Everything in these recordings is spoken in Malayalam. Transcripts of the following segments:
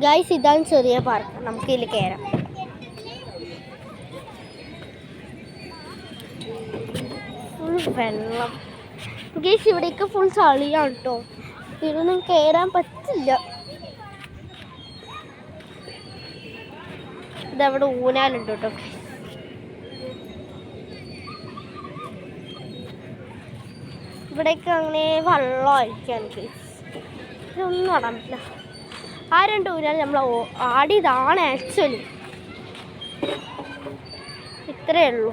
ഗൈസ് ഇതാണ് ചെറിയ പാർക്ക്, നമുക്ക് ഇതിൽ കയറാം. ഫുൾ വെള്ളം ഗൈസ്, ഇവിടേക്ക് ഫുൾ ചളിയാണ് കേട്ടോ. ഇതിലൊന്നും കയറാൻ പറ്റില്ല. ഇതവിടെ ഊനാലുണ്ട് കേട്ടോ. ഇവിടേക്ക് അങ്ങനെ വെള്ളമായിരിക്കാണ് ഗൈസ്. ഇതൊന്നും നടാൻ പറ്റില്ല. ആ രണ്ട് ഊനാൽ നമ്മൾ ആടിയതാണ് ആക്ച്വലി. ഇത്രയേ ഉള്ളൂ.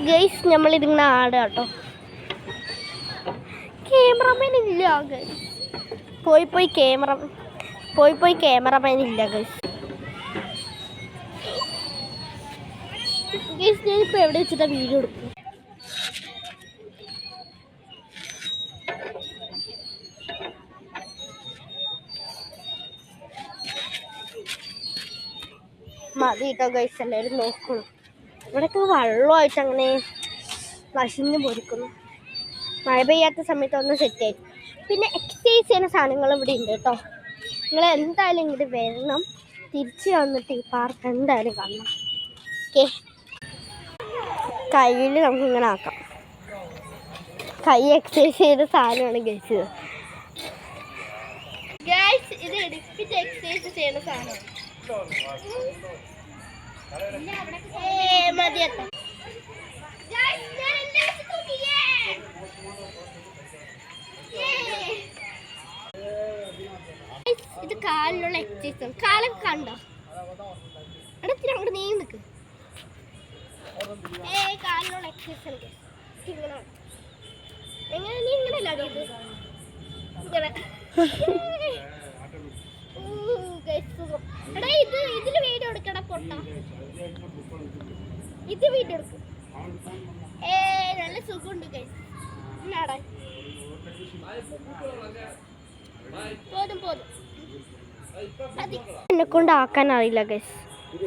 ഗൈസ് നമ്മളിതിങ്ങനെ ആടുക കേട്ടോ. ക്യാമറമാൻ ഇല്ല ഗൈസ്. പോയി ക്യാമറമാൻ ഇല്ല ഗൈസ്. ഗൈസ് ഞാനിപ്പോൾ എവിടെ വെച്ചിട്ടാ വീഡിയോ എടുക്കും? മതി കേട്ടോ ഗൈസ്, എല്ലാവരും നോക്കണം. ഇവിടെയൊക്കെ വെള്ളമായിട്ട് അങ്ങനെ നശിഞ്ഞ് പൊരിക്കുന്നു. മഴ പെയ്യാത്ത സമയത്ത് ഒന്ന് സെറ്റായി. പിന്നെ എക്സസൈസ് ചെയ്യുന്ന സാധനങ്ങളും ഇവിടെ ഉണ്ട് കേട്ടോ. നിങ്ങൾ എന്തായാലും ഇങ്ങോട്ട് വരണം. തിരിച്ച് വന്നിട്ട് ഈ പാർക്ക് എന്തായാലും കാണണം. ഓക്കെ, കയ്യിൽ നമുക്കിങ്ങനെ ആക്കാം. കൈ എക്സസൈസ് ചെയ്ത സാധനമാണ് ഗൈസ്. ഗൈസ് ഇത് എടുപ്പിച്ച് എക്സസൈസ് ചെയ്യുന്ന സാധനമാണ്. മതിയട്ടോ. ഇത് കാലിലുള്ള എക്സസൈസ്. കാലൊക്കെ കണ്ടോ? അടുത്തിരി അങ്ങോട്ട് നീങ്ങി നിൽക്ക്. കാലിലുള്ള എക്സസൈസ് ഇങ്ങനെ എങ്ങനെ നീ ഇങ്ങനെയല്ല ഇങ്ങനെ. എടാ ഇതില് വീഡിയോ എടുക്കടാ പൊട്ട. ഇത് വീഡിയോ എടുക്കും. നല്ല സുഖമുണ്ട് ഗൈസ്. പോതും എന്നെ കൊണ്ട് ആക്കാൻ അറിയില്ല ഗൈസ്.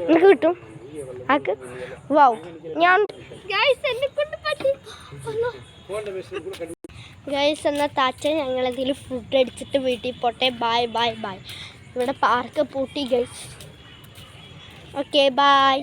എനിക്ക് കിട്ടും ആക്ക്. വാവ്, ഞാൻ ഗൈസ് എന്നെ കൊണ്ട് പറ്റി. ഗൈസ് എന്നാൽ താച്ച ഞങ്ങളതിൽ ഫുഡ് അടിച്ചിട്ട് വീട്ടിൽ പോട്ടെ. ബൈ. ഇവിടെ പാർക്ക് പൂട്ടി ഗൈസ്. Okay bye.